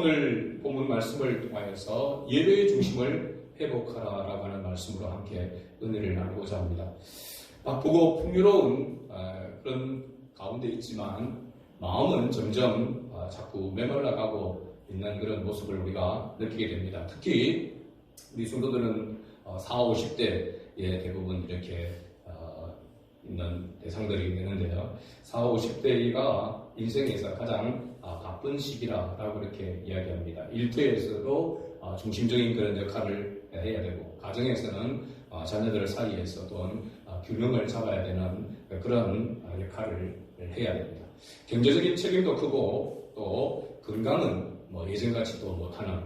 오늘 본문 말씀을 통하여서 예배의 중심을 회복하라라고 하는 말씀으로 함께 은혜를 나누고자 합니다. 바쁘고 풍요로운 그런 가운데 있지만 마음은 점점 자꾸 메말라가고 있는 그런 모습을 우리가 느끼게 됩니다. 특히 우리 성도들은 40, 50대에 대부분 이렇게 있는 대상들이 되는데요. 40, 50대가 인생에서 가장 바쁜 시기라고 이렇게 이야기합니다. 일터에서도 중심적인 그런 역할을 해야 되고, 가정에서는 자녀들 사이에서 또한 균형을 잡아야 되는 그런 역할을 해야 됩니다. 경제적인 책임도 크고 또 건강은 예전같이 또 못하는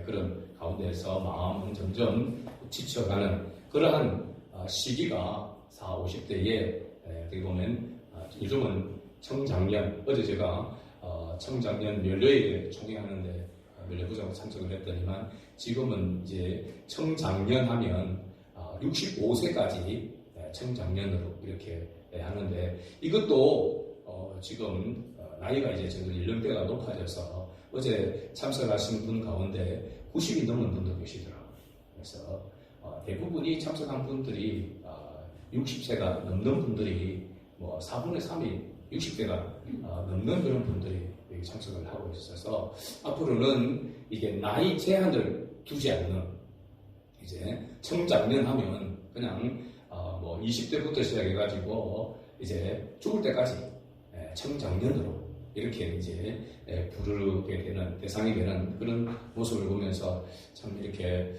그런 가운데서 마음은 점점 지쳐가는 그러한 시기가 40, 50대에 어떻게 보면 요즘은 청장년, 어제 제가 청장년 연례에 총회하는데 연례부장으로 참석을 했더니만 지금은 이제 청장년 하면 65세까지 청장년으로 이렇게 하는데, 이것도 지금 나이가 이제 저도 연령대가 높아져서 어제 참석하신 분 가운데 90이 넘은 분도 계시더라고요. 그래서 대부분이 참석한 분들이 60세가 넘는 분들이 4분의 3이 60세가 넘는 그런 분들이 여기 참석을 하고 있어서 앞으로는 이게 나이 제한을 두지 않는, 이제 청장년 하면 그냥 20대부터 시작해가지고 이제 죽을 때까지 청장년으로 이렇게 이제 부르게 되는, 대상이 되는 그런 모습을 보면서 참 이렇게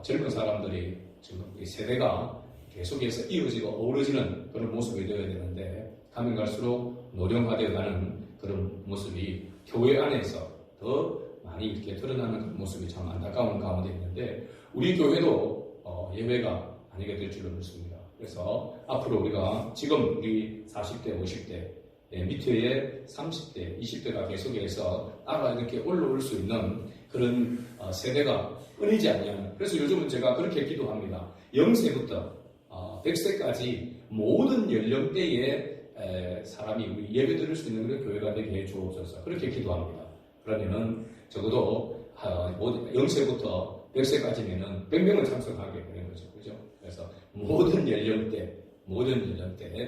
젊은 사람들이 지금 이 세대가 계속해서 이어지고 어우러지는 그런 모습이 되어야 되는데, 가면 갈수록 노령화되어 가는 그런 모습이 교회 안에서 더 많이 이렇게 드러나는 모습이 참 안타까운 가운데 있는데, 우리 교회도 예외가 아니게 될 줄로 믿습니다. 그래서 앞으로 우리가 지금 우리 40대, 50대 밑에 30대, 20대가 계속해서 따라 이렇게 올라올 수 있는 그런 세대가 끊이지 않냐는, 그래서 요즘은 제가 그렇게 기도합니다. 0세부터 100세까지 모든 연령대의 사람이 우리 예배 드릴 수 있는 그런 교회가 되게 해 주옵소서, 그렇게 기도합니다. 그러면은 적어도 0세부터 100세까지면은 100명은 참석하게 되는 거죠. 그죠? 그래서 모든 연령대,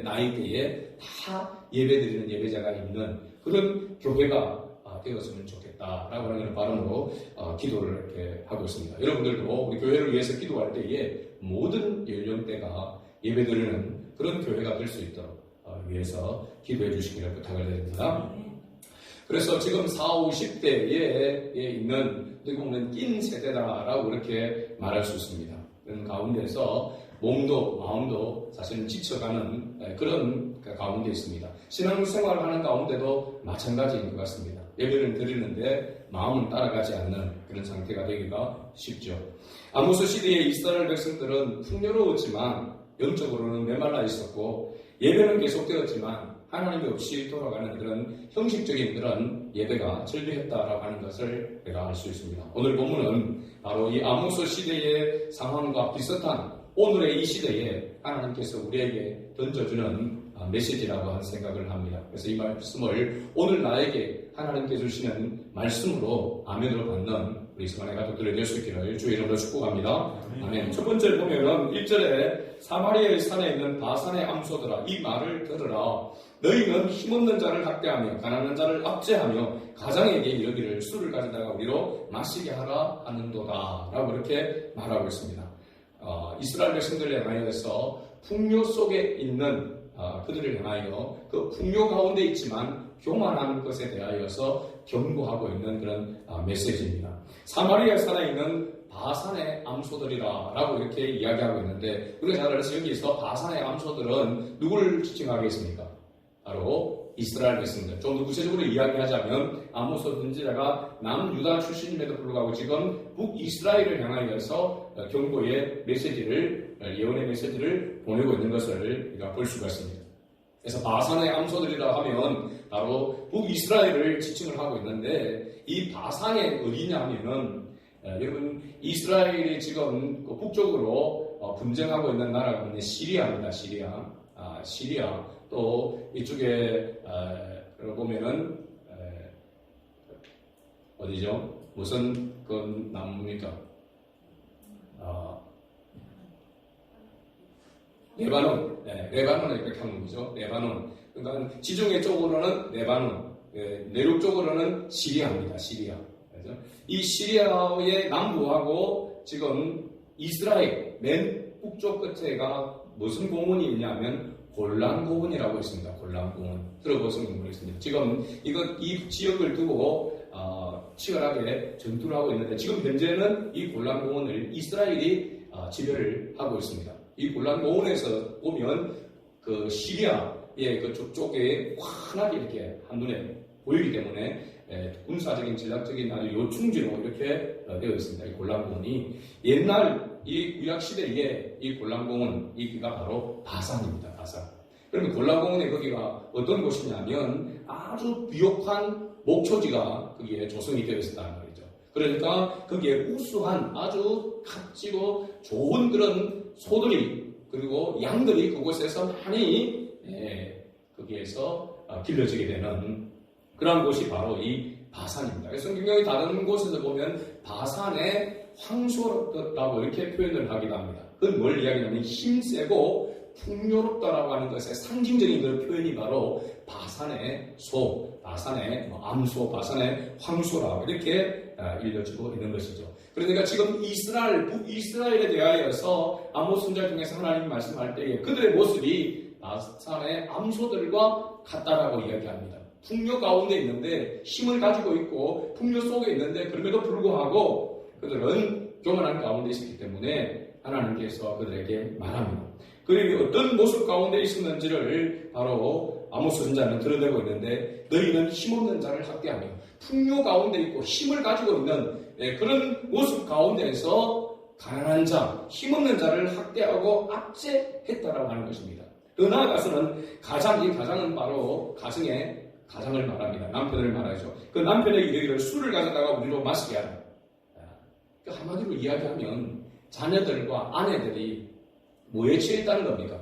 나이대에 다 예배드리는 예배자가 있는 그런 교회가 되었으면 좋겠다라고 하는 발언으로 기도를 이렇게 하고 있습니다. 여러분들도 우리 교회를 위해서 기도할 때에 모든 연령대가 예배드리는 그런 교회가 될 수 있도록 위해서 기도해 주시기를 부탁을 드립니다. 그래서 지금 40, 50대에 있는 어떻게 보면 낀 세대다라고 이렇게 말할 수 있습니다. 그런 가운데서 몸도 마음도 사실은 지쳐가는 그런 가운데 있습니다. 신앙생활을 하는 가운데도 마찬가지인 것 같습니다. 예배를 드리는데 마음은 따라가지 않는 그런 상태가 되기가 쉽죠. 아모스 시대의 이스라엘 백성들은 풍요로웠지만 영적으로는 메말라 있었고, 예배는 계속되었지만 하나님이 없이 돌아가는 그런 형식적인 그런 예배가 절비했다라고 하는 것을 우리가 알 수 있습니다. 오늘 본문은 바로 이 아모스 시대의 상황과 비슷한 오늘의 이 시대에 하나님께서 우리에게 던져주는 메시지라고 하는 생각을 합니다. 그래서 이 말씀을 오늘 나에게 하나님께 주시는 말씀으로 아멘으로 받는 우리 성안의 가족들이 될 수 있기를 주의 이름으로 축복합니다. 아멘. 첫 번째 보면은 1절에 사마리아의 산에 있는 바산의 암소들아, 이 말을 들으라. 너희는 힘없는 자를 학대하며 가난한 자를 압제하며 가장에게 이르기를 술을 가져다가 우리로 마시게 하라 하는도다 라고 이렇게 말하고 있습니다. 이스라엘 백성들을 향하여서 풍요 속에 있는 그들을 향하여 그 풍요 가운데 있지만 교만한 것에 대하여서 경고하고 있는 그런 메시지입니다. 사마리아 산에 있는 바산의 암소들이라 라고 이렇게 이야기하고 있는데, 우리가 잘 알아서 여기서 바산의 암소들은 누구를 지칭하겠습니까? 바로 이스라엘 백성들. 좀 더 구체적으로 이야기하자면 아모스 선지자가 남유다 출신임에도 불구하고 지금 북이스라엘을 향하여서 경고의 메시지를, 예언의 메시지를 보내고 있는 것을 우리가 볼 수가 있습니다. 그래서 바산의 암소들이라 하면 바로 북이스라엘을 지칭을 하고 있는데, 이 바산이 어디냐 하면은 여러분 이스라엘이 지금 북쪽으로 분쟁하고 있는 나라가 시리아입니다. 시리아. 또 이쪽에 보면은 어디죠? 무슨 그 나무입니까? 레바논. 네, 레바논에 이렇게 하는 거죠. 레바논. 그러니까 지중해 쪽으로는 레바논, 내륙 쪽으로는 시리아입니다. 시리아. 그래서 이 시리아의 남부하고 지금 이스라엘 맨 북쪽 끝에가 무슨 공원이 있냐면 골란 공원이라고 있습니다. 골란 공원. 들어보신 분이 있습니다. 지금 이 지역을 두고 치열하게 전투를 하고 있는데 지금 현재는 이 골란 공원을 이스라엘이 지배를 하고 있습니다. 이 골란 공원에서 보면 그 시리아의 그쪽 쪽에 환하게 이렇게 한눈에 보이기 때문에 군사적인 전략적인 아주 요충지로 이렇게 되어 있습니다. 이 골란 공원이 옛날 이 구약 시대에 이 골란 공원 이기가 바로 바산입니다. 바산. 그러면 골란 공원에 거기가 어떤 곳이냐면 아주 비옥한 목초지가 거기에 조성이 되어 있었다는 말이죠. 그러니까 거기에 우수한 아주 값지고 좋은 그런 소들이 그리고 양들이 그곳에서 많이 거기에서 길러지게 되는 그런 곳이 바로 이 바산입니다. 그래서 성경의 다른 곳에서 보면 바산의 황소라고 이렇게 표현을 하기도 합니다. 그건 뭘 이야기하냐면 힘세고 풍요롭다라고 하는 것의 상징적인 그 표현이 바로 바산의 소, 바산의 암소, 바산의 황소라고 이렇게 일러지고 있는 것이죠. 그러니까 지금 북이스라엘에 대하여서 아모스 선지자 중에서 하나님 말씀할 때에 그들의 모습이 바산의 암소들과 같다라고 이야기합니다. 풍요 가운데 있는데 힘을 가지고 있고 풍요 속에 있는데 그럼에도 불구하고 그들은 교만한 가운데 있었기 때문에 하나님께서 그들에게 말합니다. 그들이 어떤 모습 가운데 있었는지를 바로 아모스 선지자는 드러내고 있는데 너희는 힘없는 자를 학대하며 풍요 가운데 있고 힘을 가지고 있는 그런 모습 가운데에서 가난한 자, 힘없는 자를 학대하고 압제했다라고 하는 것입니다. 더 나아가서는 이 가장은 바로 가장을 말합니다. 남편을 말하죠. 그 남편에게 이르기를 술을 가져다가 우리로 마시게 하라. 한마디로 이야기하면 자녀들과 아내들이 뭐에 취해 있다는 겁니까?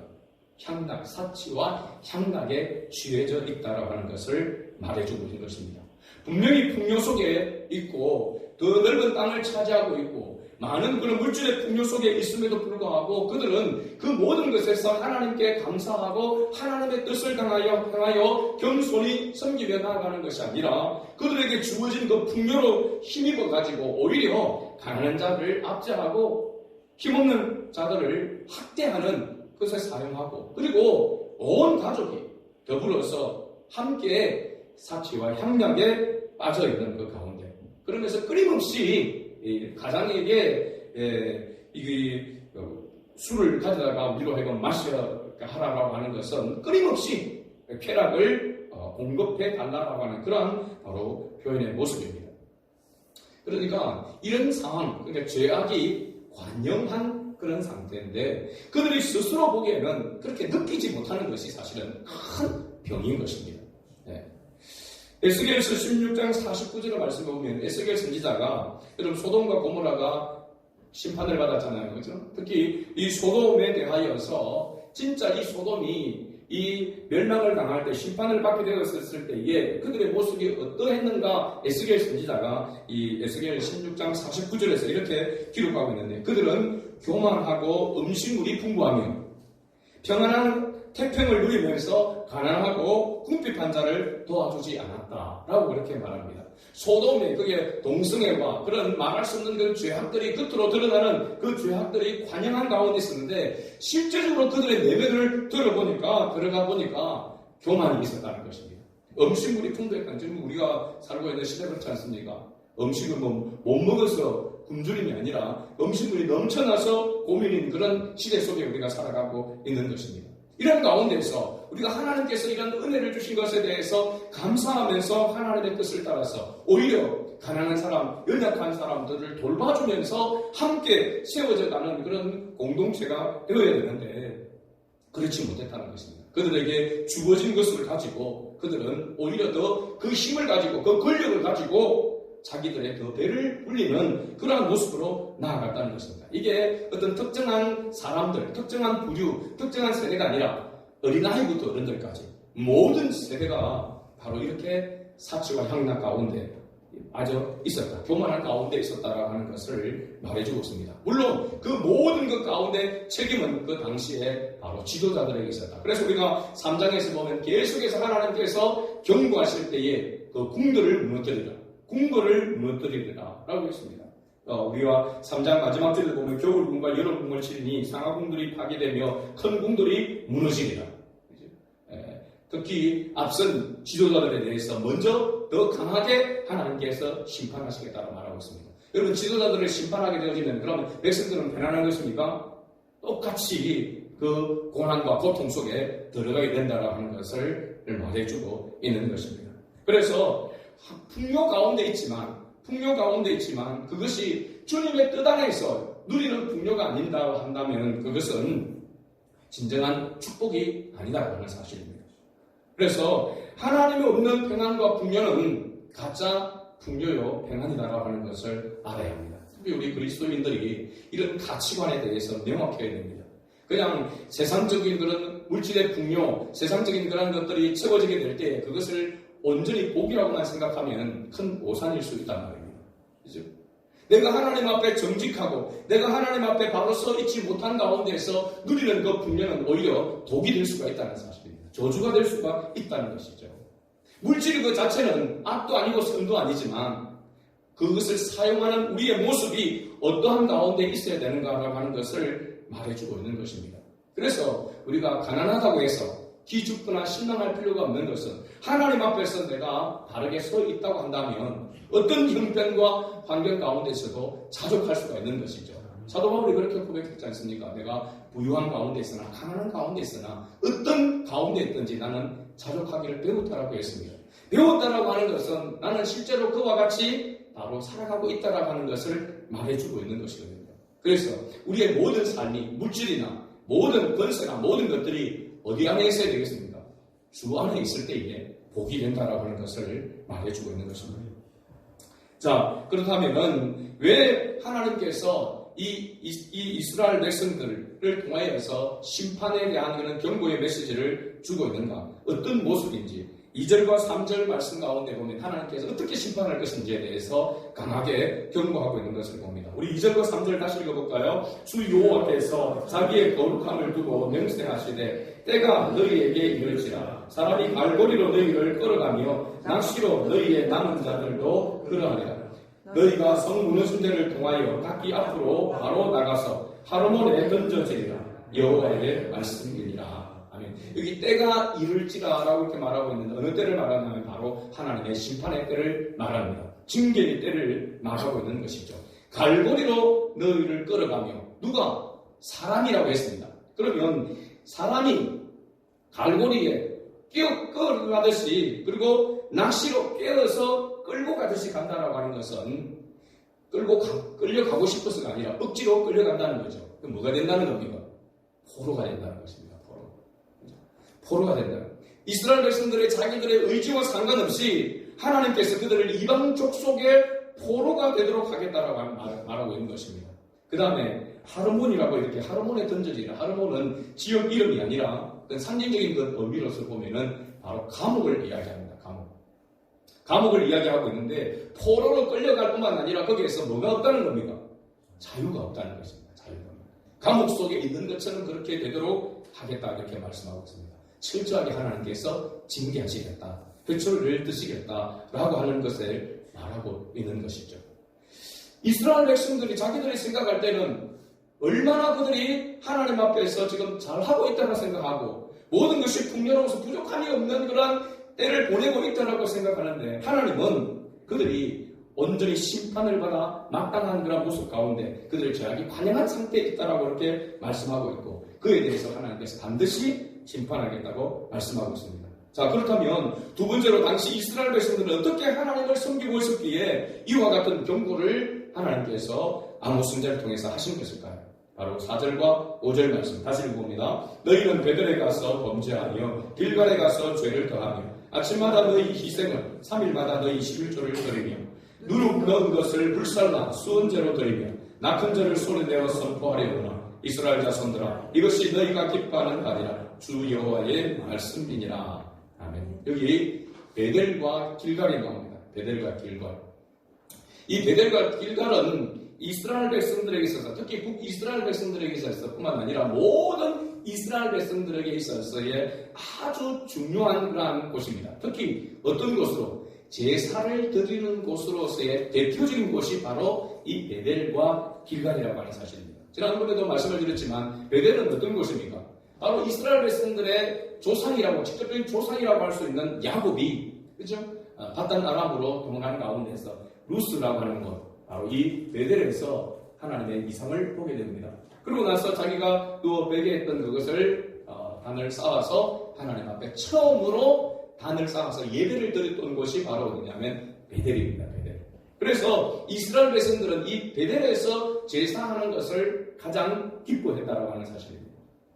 향락, 사치와 향락에 취해져 있다라고 하는 것을 말해주고 있는 것입니다. 분명히 풍요 속에 있고 더 넓은 땅을 차지하고 있고 많은 그런 물질의 풍요 속에 있음에도 불구하고 그들은 그 모든 것에서 하나님께 감사하고 하나님의 뜻을 향하여 겸손히 섬기며 나아가는 것이 아니라 그들에게 주어진 그 풍요로 힘입어 가지고 오히려 가난한 자를 압제하고 힘없는 자들을 학대하는 것에 사용하고 그리고 온 가족이 더불어서 함께 사치와 향락에 빠져있는 그 가운데 그러면서 끊임없이 가장에게 술을 가져다가 우리로 하여금 마셔하라고 하는 것은 끊임없이 쾌락을 공급해 달라고 하는 그러한 바로 표현의 모습입니다. 그러니까 이런 상황, 그러니까 죄악이 관영한 그런 상태인데 그들이 스스로 보기에는 그렇게 느끼지 못하는 것이 사실은 큰 병인 것입니다. 에스겔서 16장 49절의 말씀을 보면 에스겔 선지자가 여러분 소돔과 고모라가 심판을 받았잖아요. 그렇죠? 특히 이 소돔에 대하여서 진짜 이 소돔이 이 멸망을 당할 때 심판을 받게 되었을 때에 그들의 모습이 어떠했는가 에스겔 선지자가 이 에스겔 16장 49절에서 이렇게 기록하고 있는데 그들은 교만하고 음식물이 풍부하며 평안한 태평을 누리면서 가난하고 궁핍한 자를 도와주지 않았다라고 그렇게 말합니다. 소돔의 그게 동성애와 그런 말할 수 없는 그 죄악들이 겉으로 드러나는 그 죄악들이 관영한 가운데 있었는데 실제적으로 그들의 내면을 들어가 보니까 교만이 있었다는 것입니다. 음식물이 풍부했다는 지금 우리가 살고 있는 시대 그렇지 않습니까? 음식을 못 먹어서 굶주림이 아니라 음식물이 넘쳐나서 고민인 그런 시대 속에 우리가 살아가고 있는 것입니다. 이런 가운데서 우리가 하나님께서 이런 은혜를 주신 것에 대해서 감사하면서 하나님의 뜻을 따라서 오히려 가난한 사람, 연약한 사람들을 돌봐주면서 함께 세워져 가는 그런 공동체가 되어야 되는데 그렇지 못했다는 것입니다. 그들에게 주어진 것을 가지고 그들은 오히려 더 그 힘을 가지고 그 권력을 가지고 자기들의 더 배를 불리는 그러한 모습으로 나아갔다는 것입니다. 이게 어떤 특정한 사람들, 특정한 부류, 특정한 세대가 아니라 어린아이부터 어른들까지 모든 세대가 바로 이렇게 사치와 향락 가운데 아주 있었다. 교만한 가운데 있었다라고 하는 것을 말해주고 있습니다. 물론 그 모든 것 가운데 책임은 그 당시에 바로 지도자들에게 있었다. 그래서 우리가 3장에서 보면 계속해서 하나님께서 경고하실 때에 그 궁궐을 무너뜨리라. 궁궐을 무너뜨리라 라고 했습니다. 우리와 3장 마지막 절에 보면 겨울궁과 여름궁을 치르니 상하궁들이 파괴되며 큰 궁들이 무너지리라. 특히 앞선 지도자들에 대해서 먼저 더 강하게 하나님께서 심판하시겠다고 말하고 있습니다. 여러분, 지도자들을 심판하게 되어지면 그러면 백성들은 편안한 것입니까? 똑같이 그 고난과 고통 속에 들어가게 된다라고 하는 것을 말해주고 있는 것입니다. 그래서 풍요 가운데 있지만 그것이 주님의 뜻 안에서 누리는 풍요가 아닌다고 한다면 그것은 진정한 축복이 아니다라고 하는 사실입니다. 그래서 하나님이 없는 평안과 풍요는 가짜 풍요요 평안이다라고 하는 것을 알아야 합니다. 특히 우리 그리스도인들이 이런 가치관에 대해서 명확해야 됩니다. 그냥 세상적인 그런 물질의 풍요, 세상적인 그런 것들이 채워지게 될 때 그것을 온전히 복이라고만 생각하면 큰 오산일 수 있단 말입니다. 그죠? 내가 하나님 앞에 정직하고 내가 하나님 앞에 바로 서 있지 못한 가운데에서 누리는 그 풍요는 오히려 독이 될 수가 있다는 사실입니다. 저주가 될 수가 있다는 것이죠. 물질 그 자체는 악도 아니고 선도 아니지만 그것을 사용하는 우리의 모습이 어떠한 가운데 있어야 되는가라고 하는 것을 말해주고 있는 것입니다. 그래서 우리가 가난하다고 해서 기죽거나 실망할 필요가 없는 것은 하나님 앞에서 내가 바르게 서 있다고 한다면 어떤 형편과 환경 가운데서도 자족할 수가 있는 것이죠. 사도 바울이 그렇게 고백했지 않습니까? 내가 부유한 가운데 있으나 가난한 가운데 있으나 어떤 가운데 있든지 나는 자족하기를 배웠다라고 했습니다. 배웠다라고 하는 것은 나는 실제로 그와 같이 바로 살아가고 있다라고 하는 것을 말해주고 있는 것이거든요. 그래서 우리의 모든 삶이 물질이나 모든 권세나 모든 것들이 어디 안에 있어야 되겠습니까? 주 안에 있을 때에 복이 된다라고 하는 것을 말해주고 있는 것입니다. 자, 그렇다면은 왜 하나님께서 이 이스라엘 백성들을 통하여서 심판에 대한 그런 경고의 메시지를 주고 있는가? 어떤 모습인지 2절과 3절 말씀 가운데 보면 하나님께서 어떻게 심판할 것인지에 대해서 강하게 경고하고 있는 것을 봅니다. 우리 2절과 3절 다시 읽어볼까요? 주 여호와께서 자기의 거룩함을 두고 맹세하시되 때가 너희에게 이를지라 사람이 갈고리로 너희를 끌어가며 낚시로 너희의 남은 자들도 그러하리라. 너희가 성 무너진 데를 통하여 각기 앞으로 바로 나가서 하르몬에 던져지리라. 여호와의 말씀이니라. 아멘. 여기 때가 이를지라라고 이렇게 말하고 있는데 어느 때를 말하냐면 바로 하나님의 심판의 때를 말합니다. 징계의 때를 말하고 있는 것이죠. 갈고리로 너희를 끌어가며 누가? 사람이라고 했습니다. 그러면 사람이 갈고리에 끌어가듯이 그리고 낚시로 깨어서 끌고 가듯이 간다라고 하는 것은 끌려가고 싶어서가 아니라 억지로 끌려간다는 거죠. 그럼 뭐가 된다는 겁니까? 포로가 된다는 것입니다. 포로가 된다. 이스라엘 백성들의 자기들의 의지와 상관없이 하나님께서 그들을 이방 족속의 포로가 되도록 하겠다라고 말하고 있는 것입니다. 그 다음에 하르몬이라고 이렇게 하르몬에 던져지는 하르몬은 지역 이름이 아니라 상징적인 그 의미로서 보면은 바로 감옥을 이야기합니다. 감옥을 이야기하고 있는데 포로로 끌려갈 뿐만 아니라 거기에서 뭐가 없다는 겁니까? 자유가 없다는 것입니다. 자유가. 감옥 속에 있는 것처럼 그렇게 되도록 하겠다 이렇게 말씀하고 있습니다. 철저하게 하나님께서 징계하시겠다. 회초리를 드시겠다라고 하는 것을 말하고 있는 것이죠. 이스라엘 백성들이 자기들이 생각할 때는 얼마나 그들이 하나님 앞에서 지금 잘하고 있다고 생각하고 모든 것이 풍요로워서 부족함이 없는 그런 때를 보내고 있다고 생각하는데 하나님은 그들이 온전히 심판을 받아 마땅한 그런 모습 가운데 그들의 죄악이 관영한 상태에 있다라고 이렇게 말씀하고 있고 그에 대해서 하나님께서 반드시 심판하겠다고 말씀하고 있습니다. 자, 그렇다면 두 번째로 당시 이스라엘 백성들은 어떻게 하나님을 섬기고 있었기에 이와 같은 경고를 하나님께서 아모스 선지자를 통해서 하신 것일까요? 바로 4절과 5절 말씀 다시 읽어봅니다. 너희는 베들에 가서 범죄하며 길갈에 가서 죄를 더하며 아침마다 너희 희생을 3일마다 너희 11조를 드리며 누룩 넣은 것을 불살라 수언제로 드리며 낙헌제를 손에 내어 선포하려구나. 이스라엘 자손들아 이것이 너희가 기뻐하는 바니라. 주 여호와의 말씀이니라. 아멘. 여기 베델과 길갈이 나옵니다. 베델과 길갈. 이 베델과 길갈은 이스라엘 백성들에게 있어서, 특히 북이스라엘 백성들에게 있어서 뿐만 아니라 모든 이스라엘 백성들에게 있어서의 아주 중요한 그러한 곳입니다. 특히 어떤 곳으로? 제사를 드리는 곳으로서의 대표적인 곳이 바로 이 베델과 길갈이라고 하는 사실입니다. 지난번에도 말씀을 드렸지만 베델은 어떤 곳입니까? 바로 이스라엘 백성들의 조상이라고, 직접적인 조상이라고 할 수 있는 야곱이, 그죠? 바단 아람으로 동행하는 가운데서 루스라고 하는 곳, 바로 이 베델에서 하나님의 이상을 보게 됩니다. 그러고 나서 자기가 또 베개했던 그것을 단을 쌓아서 하나님 앞에 처음으로 단을 쌓아서 예배를 드렸던 곳이 바로 어디냐면 베델입니다. 베델. 그래서 이스라엘 백성들은 이 베델에서 제사하는 것을 가장 기뻐했다라고 하는 사실입니다.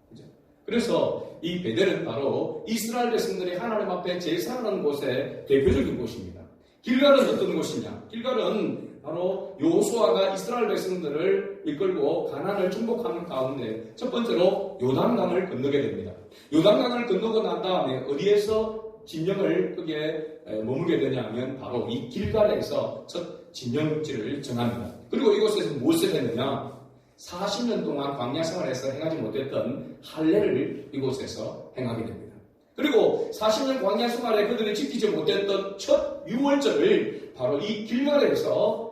그죠? 그래서 이 베델은 바로 이스라엘 백성들이 하나님 앞에 제사하는 곳의 대표적인 곳입니다. 길갈은 어떤 곳이냐? 길갈은 바로 여호수아가 이스라엘 백성들을 이끌고 가나안을 정복하는 가운데 첫 번째로 요단강을 건너게 됩니다. 요단강을 건너고 난 다음에 어디에서 진영을 그게 머물게 되냐면 바로 이 길갈에서 첫 진영지를 정합니다. 그리고 이곳에서 무엇을 했느냐? 40년 동안 광야 생활에서 행하지 못했던 할례를 이곳에서 행하게 됩니다. 그리고 40년 광야 생활에 그들이 지키지 못했던 첫 유월절을 바로 이 길갈에서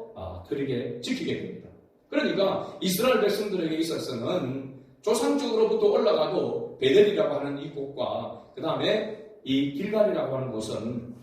지키게 됩니다. 그러니까 이스라엘 백성들에게 있어서는 조상적으로부터 올라가도 베델이라고 하는 이 곳과 그 다음에 이 길갈이라고 하는 곳은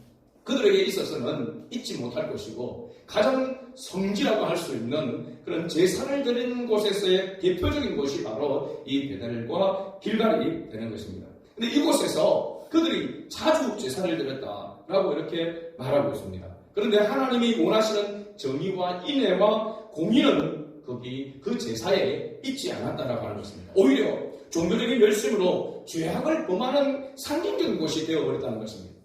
그들에게 있어서는 잊지 못할 것이고 가장 성지라고 할 수 있는 그런 제사를 드리는 곳에서의 대표적인 곳이 바로 이 베델과 길갈이 되는 것입니다. 근데 이곳에서 그들이 자주 제사를 드렸다라고 이렇게 말하고 있습니다. 그런데 하나님이 원하시는 정의와 인애와 공의는 거기 그 제사에 있지 않았다라고 하는 것입니다. 오히려 종교적인 열심으로 죄악을 범하는 상징적인 곳이 되어버렸다는 것입니다.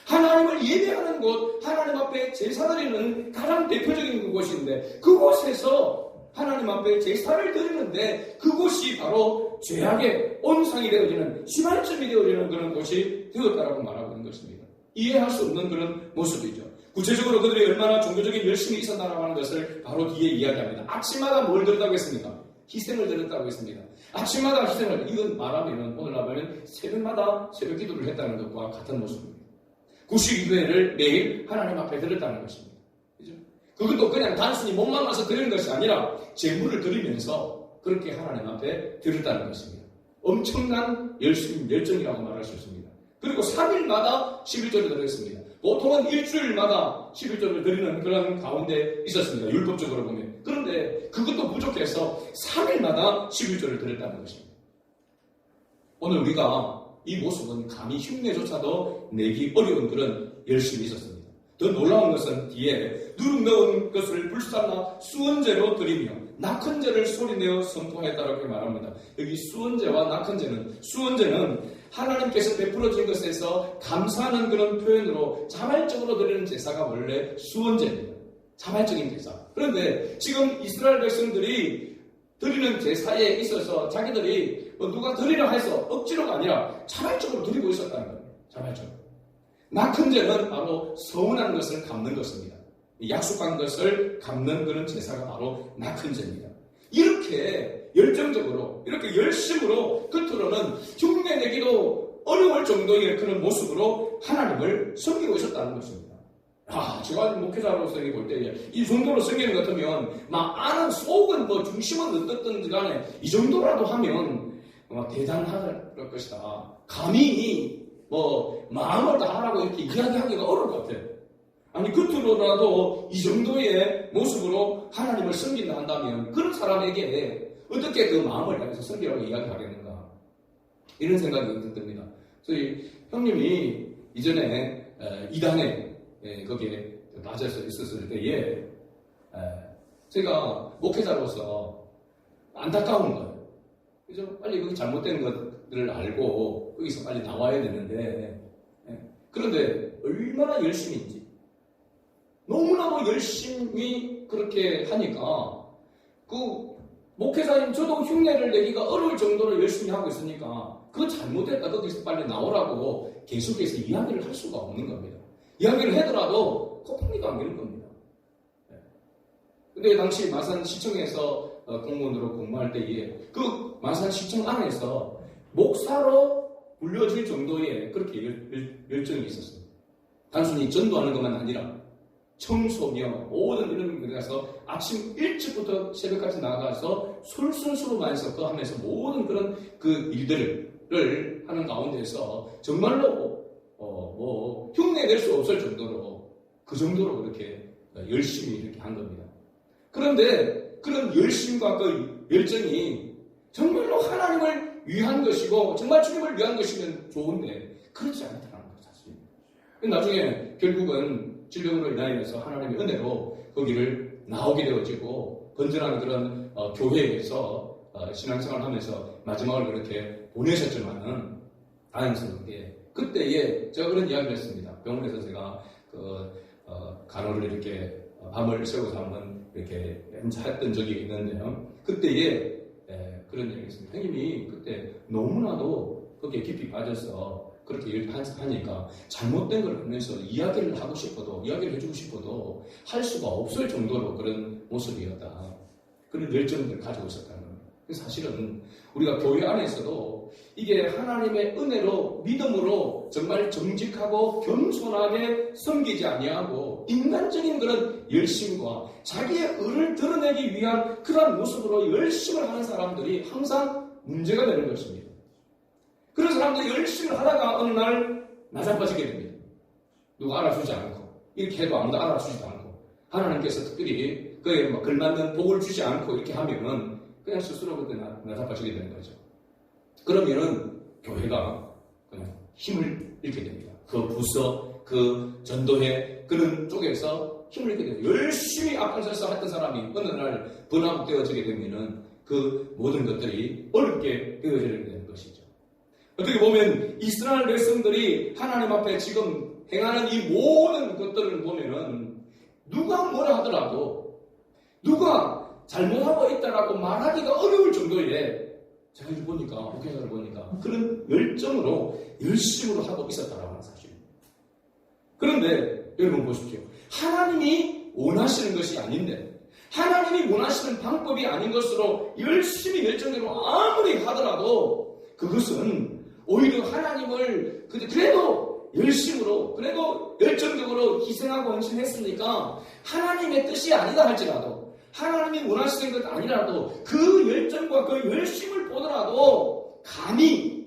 하나님을 예배하는 곳, 하나님 앞에 제사드리는 가장 대표적인 곳인데 그곳에서 하나님 앞에 제사를 드리는데 그곳이 바로 죄악의 온상이 되어지는 시발점이 되어지는 그런 곳이 되었다라고 말하고 있는 것입니다. 이해할 수 없는 그런 모습이죠. 구체적으로 그들이 얼마나 종교적인 열심이 있었나라고 하는 것을 바로 뒤에 이야기합니다. 아침마다 뭘 드렸다고 했습니까? 희생을 드렸다고 했습니다. 아침마다 희생을, 이건 말하면 오늘 하면 새벽마다 새벽 기도를 했다는 것과 같은 모습입니다. 92회를 매일 하나님 앞에 드렸다는 것입니다. 그죠? 그것도 그냥 단순히 몸만 와서 드리는 것이 아니라 제물을 드리면서 그렇게 하나님 앞에 드렸다는 것입니다. 엄청난 열정이라고 말할 수 있습니다. 그리고 3일마다 11조를 드렸습니다. 보통은 일주일마다 11조를 드리는 그런 가운데 있었습니다. 율법적으로 보면. 그런데 그것도 부족해서 3일마다 11조를 드렸다는 것입니다. 오늘 우리가 이 모습은 감히 흉내조차도 내기 어려운 그런 열심이 있었습니다. 더 놀라운 것은 뒤에 누룩 넣은 것을 불살라 수언제로 드리며 낙헌제를 소리내어 선포했다라고 말합니다. 여기 수언제와 낙헌제는, 수언제는 하나님께서 베풀어진 것에서 감사하는 그런 표현으로 자발적으로 드리는 제사가 원래 수언제입니다. 자발적인 제사. 그런데 지금 이스라엘 백성들이 드리는 제사에 있어서 자기들이 누가 드리라 해서 억지로가 아니라 자발적으로 드리고 있었다는 겁니다. 자발적으로. 낙헌제는 바로 서운한 것을 갚는 것입니다. 약속한 것을 갚는 그런 제사가 바로 낙헌제입니다. 이렇게 열정적으로, 이렇게 열심으로 끝으로는 흉내내기도 어려울 정도의 그런 모습으로 하나님을 섬기고 있었다는 것입니다. 제가 목회자로서 볼 때 이 정도로 섬기는 것 같으면 아는 속은 중심은 어떻든지 간에 이 정도라도 하면 대단할 것이다. 감히 마음을 다하라고 이렇게 이야기하기가 어려울 것 같아요. 아니 겉으로라도 이 정도의 모습으로 하나님을 섬긴다 한다면 그런 사람에게 어떻게 그 마음을 다해서 섬기라고 이야기하겠는가, 이런 생각이 듭니다. 저희 형님이 이전에 이단에 거기에 빠져서 있었을 때에 제가 목회자로서 안타까운 거예요. 그래서 빨리 그 잘못된 것들을 알고 거기서 빨리 나와야 되는데, 그런데 얼마나 열심인지, 너무나도 열심히 그렇게 하니까 그 목회자인 저도 흉내를 내기가 어려울 정도로 열심히 하고 있으니까 그거 잘못됐다, 거기서 빨리 나오라고 계속해서 이야기를 할 수가 없는 겁니다. 이야기를 하더라도 코피가 안 되는 겁니다. 근데 당시 마산시청에서 공무원으로 근무할 때에 그 마산시청 안에서 목사로 불려질 정도의 그렇게 열정이 있었습니다. 단순히 전도하는 것만 아니라 청소며 모든 이런 데 가서 아침 일찍부터 새벽까지 나가서 솔선수범해서 그 하면서 모든 그런 그 일들을 하는 가운데서 정말로 흉내낼 수 없을 정도로 그 정도로 그렇게 열심히 이렇게 한 겁니다. 그런데 그런 열심과 그 열정이 정말로 하나님을 위한 것이고 정말 주님을 위한 것이면 좋은데 그렇지 않다는 것 사실. 나중에 결국은 질병으로 인하여서 하나님의 은혜로 거기를 나오게 되어지고 건전한 그런 교회에서 신앙생활을 하면서 마지막을 그렇게 보내셨지만은 다행스럽게 그때에 제가 그런 이야기를 했습니다. 병원에서 제가 간호를 이렇게 밤을 새워서 한번 이렇게 했던 적이 있는데요. 그때에 그런 얘기를 했습니다. 형님이 그때 너무나도 거기에 깊이 빠져서 그렇게 일을 하니까 잘못된 걸 하면서 이야기를 하고 싶어도 이야기를 해주고 싶어도 할 수가 없을 정도로 그런 모습이었다. 그런 열정을 가지고 있었다는 거예요. 사실은 우리가 교회 안에서도 이게 하나님의 은혜로 믿음으로 정말 정직하고 겸손하게 섬기지 아니하고 인간적인 그런 열심과 자기의 의를 드러내기 위한 그런 모습으로 열심을 하는 사람들이 항상 문제가 되는 것입니다. 그런 사람들이 열심히 하다가 어느 날 나자빠지게 됩니다. 누가 알아주지 않고 이렇게 해도 아무도 알아주지도 않고 하나님께서 특별히 그에 걸맞는 복을 주지 않고 이렇게 하면은 그냥 스스로 그때 나자빠지게 되는 거죠. 그러면은 교회가 그냥 힘을 잃게 됩니다. 그 부서, 그 전도회 그런 쪽에서 힘을 잃게 됩니다. 열심히 앞장서서 했던 사람이 어느 날 번아웃 되어지게 되면은 그 모든 것들이 어렵게 되어지게 되는 것이죠. 어떻게 보면 이스라엘 백성들이 하나님 앞에 지금 행하는 이 모든 것들을 보면은 누가 뭐라 하더라도 누가 잘못하고 있다라고 말하기가 어려울 정도의 제가 보니까 목회자를 보니까 그런 열정으로 열심으로 하고 있었다라고 하는 사실입니다. 그런데 여러분 보십시오. 하나님이 원하시는 것이 아닌데 하나님이 원하시는 방법이 아닌 것으로 열심히 열정적으로 아무리 하더라도 그것은 오히려 하나님을 그래도 열심으로 그래도 열정적으로 희생하고 헌신했으니까 하나님의 뜻이 아니다 할지라도 하나님이 원하시는 것 아니라도 그 열정과 그 열심을 보더라도 감히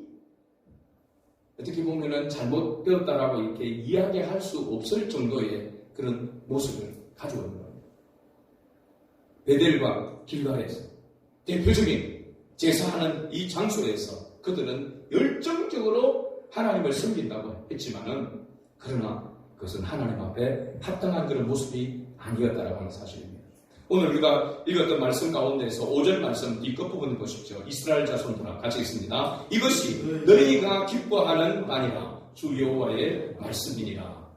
어떻게 보면은 잘못되었다라고 이렇게 이야기할 수 없을 정도의 그런 모습을 가지고 있는 겁니다. 베델과 길갈에서 대표적인 제사하는 이 장소에서 그들은 열정적으로 하나님을 섬긴다고 했지만은 그러나 그것은 하나님 앞에 합당한 그런 모습이 아니었다라고 하는 사실입니다. 오늘 우리가 읽었던 말씀 가운데서 5절 말씀 이 끝부분을 보십시오. 이스라엘 자손들아 같이 읽습니다. 이것이 너희가 기뻐하는 바니라 주 여호와의 말씀이니라.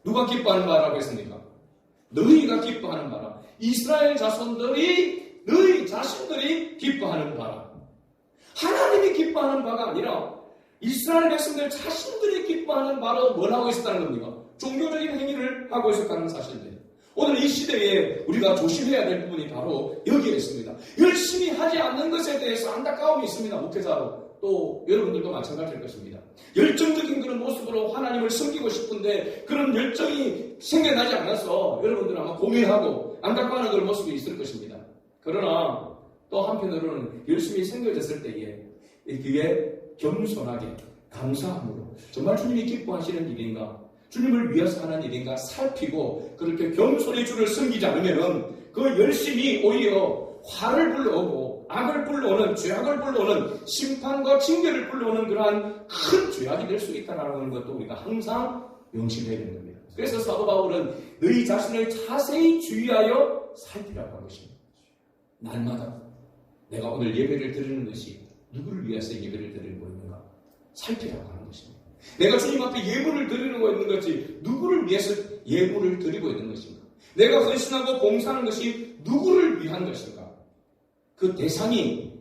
누가 기뻐하는 바라고 했습니까? 너희가 기뻐하는 바라. 이스라엘 자손들이 너희 자신들이 기뻐하는 바라. 하나님이 기뻐하는 바가 아니라 이스라엘 백성들 자신들이 기뻐하는 바로 뭘 하고 있었다는 겁니까? 종교적인 행위를 하고 있었다는 사실입니다. 오늘 이 시대에 우리가 조심해야 될 부분이 바로 여기에 있습니다. 열심히 하지 않는 것에 대해서 안타까움이 있습니다. 목회자로. 또 여러분들도 마찬가지일 것입니다. 열정적인 그런 모습으로 하나님을 섬기고 싶은데 그런 열정이 생겨나지 않아서 여러분들은 아마 고민하고 안타까워하는 그런 모습이 있을 것입니다. 그러나 또 한편으로는 열심히 생겨졌을 때에 그게 겸손하게 감사함으로 정말 주님이 기뻐하시는 일인가 주님을 위해서 하는 일인가 살피고 그렇게 겸손히 주를 섬기지 않으면 그 열심이 오히려 화를 불러오고 악을 불러오는 죄악을 불러오는 심판과 징계를 불러오는 그러한 큰 죄악이 될 수 있다는 것도 우리가 항상 명심해야 되는 겁니다. 그래서 사도 바울은 너희 자신을 자세히 주의하여 살피라고 한 것입니다. 날마다 내가 오늘 예배를 드리는 것이 누구를 위해서 예배를 드리고 있는가 살피라고 하는 것입니다. 내가 주님 앞에 예물을 드리고 있는 것이 누구를 위해서 예물을 드리고 있는 것인가? 내가 헌신하고 봉사하는 것이 누구를 위한 것인가? 그 대상이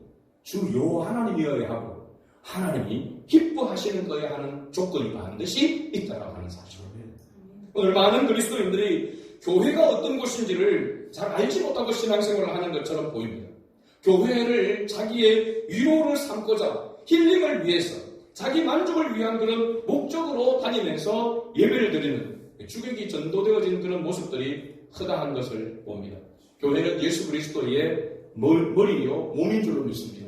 주 여호와 하나님이어야 하고 하나님이 기뻐하시는 거야 하는 조건이 반드시 있다라고 하는 사실입니다. 오늘 많은 그리스도인들이 교회가 어떤 곳인지를 잘 알지 못하고 신앙생활을 하는 것처럼 보입니다. 교회를 자기의 위로를 삼고자 힐링을 위해서 자기 만족을 위한 그런 목적으로 다니면서 예배를 드리는 주객이 전도되어진 그런 모습들이 허다한 것을 봅니다. 교회는 예수 그리스도의 머리요 몸인 줄로 믿습니다.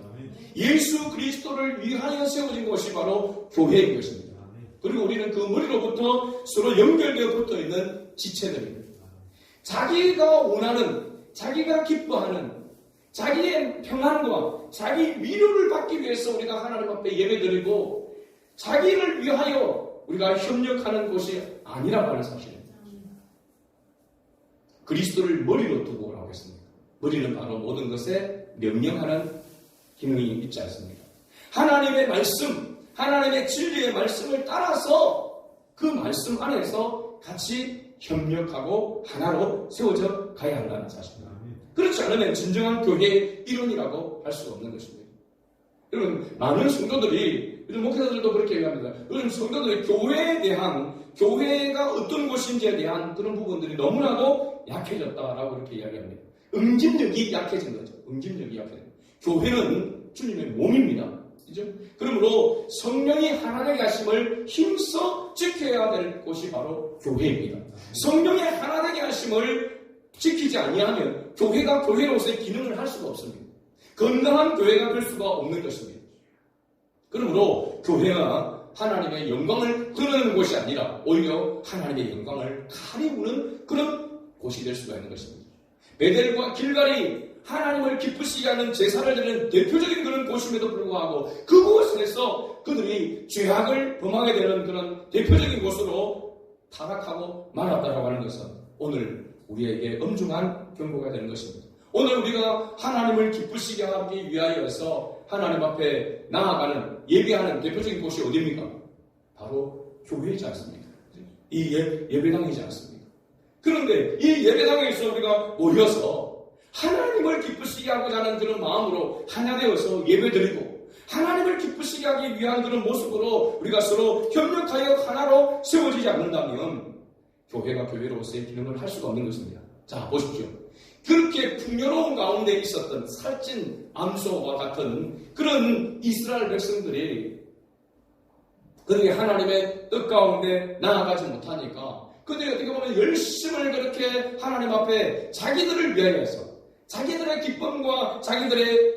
예수 그리스도를 위하여 세워진 것이 바로 교회인 것입니다. 그리고 우리는 그 머리로부터 서로 연결되어 붙어있는 지체들입니다. 자기가 원하는, 자기가 기뻐하는 자기의 평안과 자기 위로를 받기 위해서 우리가 하나님 앞에 예배드리고 자기를 위하여 우리가 협력하는 곳이 아니라고 하는 사실입니다. 그리스도를 머리로 두고 오라고 했습니다. 머리는 바로 모든 것에 명령하는 기능이 있지 않습니까? 하나님의 말씀, 하나님의 진리의 말씀을 따라서 그 말씀 안에서 같이 협력하고 하나로 세워져 가야 한다는 사실입니다. 그렇지 않으면 진정한 교회의 일원이라고 할 수가 없는 것입니다. 여러분, 많은 성도들이, 요즘 목회자들도 그렇게 얘기합니다. 요즘 성도들이 교회에 대한, 교회가 어떤 곳인지에 대한 그런 부분들이 너무나도 약해졌다라고 이렇게 이야기합니다. 응집력이 약해진 거죠. 응집력이 약해진 거죠. 교회는 주님의 몸입니다. 그죠? 그러므로 성령이 하나되게 하심을 힘써 지켜야 될 곳이 바로 교회입니다. 성령의 하나되게 하심을 지키지 아니하면 교회가 교회로서의 기능을 할 수가 없습니다. 건강한 교회가 될 수가 없는 것입니다. 그러므로 교회가 하나님의 영광을 드러내는 곳이 아니라 오히려 하나님의 영광을 가리우는 그런 곳이 될 수가 있는 것입니다. 베델과 길갈이 하나님을 기쁘시게 하는 제사를 드리는 대표적인 그런 곳임에도 불구하고 그곳에서 그들이 죄악을 범하게 되는 그런 대표적인 곳으로 타락하고 말았다라고 하는 것은 오늘 우리에게 엄중한 경고가 되는 것입니다. 오늘 우리가 하나님을 기쁘시게 하기 위하여서 하나님 앞에 나아가는 예배하는 대표적인 곳이 어디입니까? 바로 교회이지 않습니까? 이 예배당이지 않습니까? 그런데 이 예배당에서 우리가 모여서 하나님을 기쁘시게 하고자 하는 그런 마음으로 하나 되어서 예배드리고 하나님을 기쁘시게 하기 위한 그런 모습으로 우리가 서로 협력하여 하나로 세워지지 않는다면 교회가 교회로서의 기능을 할 수가 없는 것입니다. 자, 보십시오. 그렇게 풍요로운 가운데 있었던 살찐 암소와 같은 그런 이스라엘 백성들이 그들이 하나님의 뜻 가운데 나아가지 못하니까 그들이 어떻게 보면 열심을 그렇게 하나님 앞에 자기들을 위하여서 자기들의 기쁨과 자기들의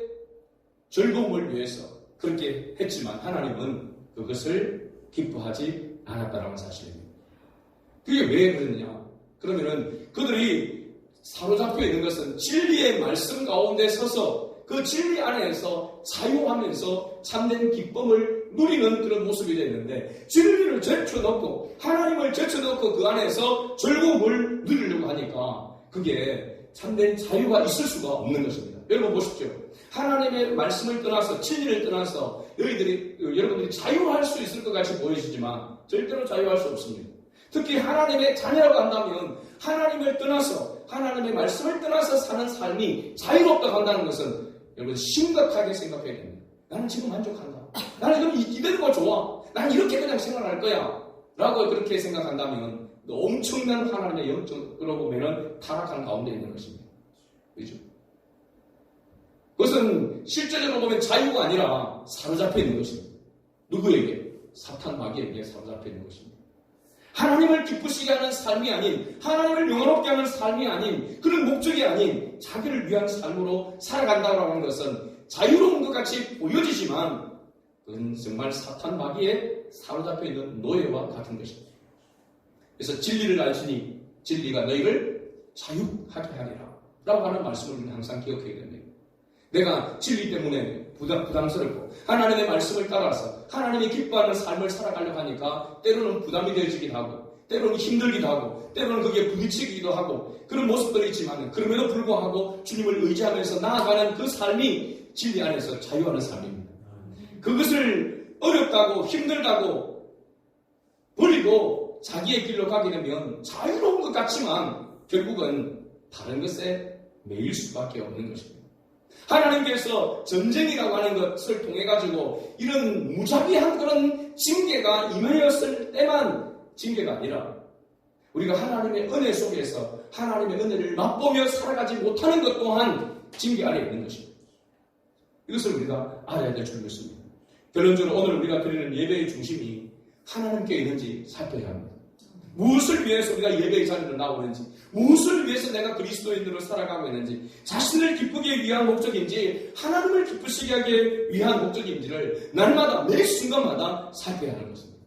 즐거움을 위해서 그렇게 했지만 하나님은 그것을 기뻐하지 않았다는 사실입니다. 그게 왜 그러느냐? 그러면은 그들이 사로잡혀 있는 것은 진리의 말씀 가운데 서서 그 진리 안에서 자유하면서 참된 기쁨을 누리는 그런 모습이 되는데 진리를 제쳐놓고 하나님을 제쳐놓고 그 안에서 즐거움을 누리려고 하니까 그게 참된 자유가 있을 수가 없는 것입니다. 여러분 보십시오. 하나님의 말씀을 떠나서 진리를 떠나서 여러분들이 자유할 수 있을 것 같이 보이시지만 절대로 자유할 수 없습니다. 특히 하나님의 자녀라고 한다면 하나님을 떠나서 하나님의 말씀을 떠나서 사는 삶이 자유롭다고 한다는 것은 여러분 심각하게 생각해야 됩니다. 나는 지금 만족한다. 나는 지금 이대로가 좋아. 나는 이렇게 그냥 생활할 거야. 라고 그렇게 생각한다면 엄청난 하나님의 영적으로 보면은 타락하는 가운데 있는 것입니다. 그렇죠? 그것은 실제적으로 보면 자유가 아니라 사로잡혀 있는 것입니다. 누구에게? 사탄 마귀에게 사로잡혀 있는 것입니다. 하나님을 기쁘시게 하는 삶이 아닌 하나님을 영원롭게 하는 삶이 아닌 그런 목적이 아닌 자기를 위한 삶으로 살아간다고 하는 것은 자유로운 것 같이 보여지지만 그건 정말 사탄 마귀에 사로잡혀 있는 노예와 같은 것입니다. 그래서 진리를 알지니 진리가 너희를 자유하게 하리라 라고 하는 말씀을 우리는 항상 기억해야 됩니다. 내가 진리 때문에 부담스럽고 하나님의 말씀을 따라서 하나님이 기뻐하는 삶을 살아가려고 하니까 때로는 부담이 되어지기도 하고 때로는 힘들기도 하고 때로는 그게 부딪히기도 하고 그런 모습들이 있지만 그럼에도 불구하고 주님을 의지하면서 나아가는 그 삶이 진리 안에서 자유하는 삶입니다. 그것을 어렵다고 힘들다고 버리고 자기의 길로 가게 되면 자유로운 것 같지만 결국은 다른 것에 매일 수밖에 없는 것입니다. 하나님께서 전쟁이라고 하는 것을 통해 가지고 이런 무자비한 그런 징계가 임하였을 때만 징계가 아니라 우리가 하나님의 은혜 속에서 하나님의 은혜를 맛보며 살아가지 못하는 것 또한 징계 아래에 있는 것입니다. 이것을 우리가 알아야 될 줄 믿습니다. 결론적으로 오늘 우리가 드리는 예배의 중심이 하나님께 있는지 살펴야 합니다. 무엇을 위해서 우리가 예배의 자리로 나오는지, 무엇을 위해서 내가 그리스도인으로 살아가고 있는지, 자신을 기쁘게 위한 목적인지 하나님을 기쁘시게 하기 위한 목적인지를 날마다 매 순간마다 살펴야 하는 것입니다.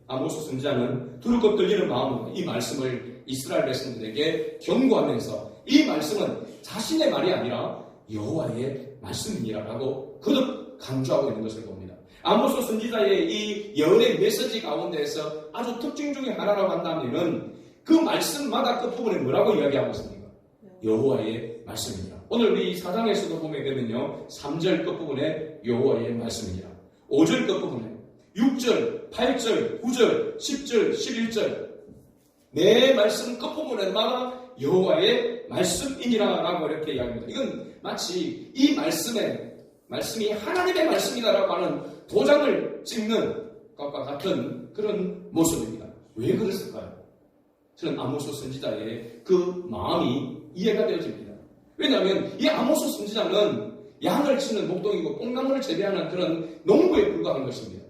아모스 선지자는 두렵고 떨리는 마음으로 이 말씀을 이스라엘 백성들에게 경고하면서 이 말씀은 자신의 말이 아니라 여호와의 말씀이라고 거듭 강조하고 있는 것을 봅니다. 아모스 선지자의 이 예언의 메시지 가운데에서 아주 특징 중에 하나라고 한다면 그 말씀마다 끝부분에 뭐라고 이야기하고 있습니까? 여호와의 말씀이니라. 오늘 우리 4장에서도 보게 되면요, 3절 끝부분에 여호와의 말씀이니라, 5절 끝부분에 6절, 8절, 9절, 10절, 11절 내 말씀 끝부분에마다 여호와의 말씀이니라라고 이렇게 이야기합니다. 이건 마치 이 말씀이 하나님의 말씀이다라고 하는 도장을 찍는 것과 같은 그런 모습입니다. 왜 그랬을까요? 저는 아모스 선지자의 그 마음이 이해가 되어집니다. 왜냐하면 이 아모스 선지자는 양을 치는 목동이고 뽕나무를 재배하는 그런 농부에 불과한 것입니다.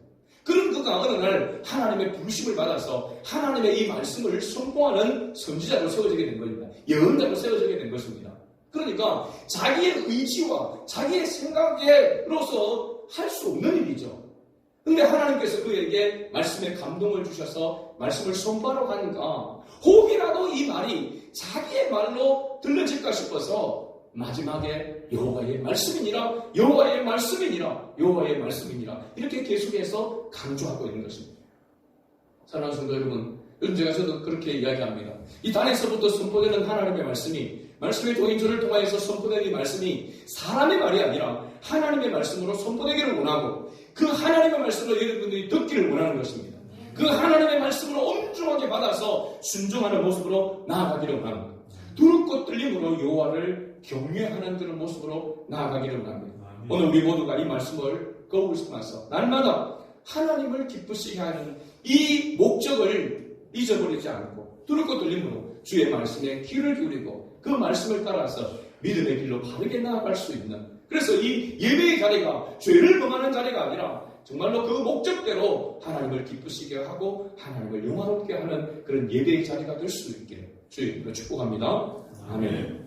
그런 그가 어느 날 하나님의 부르심을 받아서 하나님의 이 말씀을 선포하는 선지자로 세워지게 된 겁니다. 예언자로 세워지게 된 것입니다. 그러니까 자기의 의지와 자기의 생각으로서 할 수 없는 일이죠. 근데 하나님께서 그에게 말씀에 감동을 주셔서 말씀을 선포하러 가니까 혹이라도 이 말이 자기의 말로 들려질까 싶어서 마지막에 여호와의 말씀이니라, 여호와의 말씀이니라, 여호와의 말씀이니라 이렇게 계속해서 강조하고 있는 것입니다. 사랑하는 성도 여러분, 요즘 저도 그렇게 이야기합니다. 이 단에서부터 선포되는 하나님의 말씀의 종인 저를 통하여서 선포되는 이 말씀이 사람의 말이 아니라 하나님의 말씀으로 선포되기를 원하고 그 하나님의 말씀으로 여러분들이 듣기를 원하는 것입니다. 그 하나님의 말씀으로 엄중하게 받아서 순종하는 모습으로 나아가기를 원합니다. 두렵고 떨림으로 여호와를 경외하는 그런 모습으로 나아가기를 원합니다. 오늘 우리 모두가 이 말씀을 거울 삼아서 날마다 하나님을 기쁘시게 하는 이 목적을 잊어버리지 않고 두렵고 떨림으로 주의 말씀에 귀를 기울이고 그 말씀을 따라서 믿음의 길로 바르게 나아갈 수 있는, 그래서 이 예배의 자리가 죄를 범하는 자리가 아니라 정말로 그 목적대로 하나님을 기쁘시게 하고 하나님을 영화롭게 하는 그런 예배의 자리가 될 수 있기를 주의 이름으로 축복합니다. 아멘.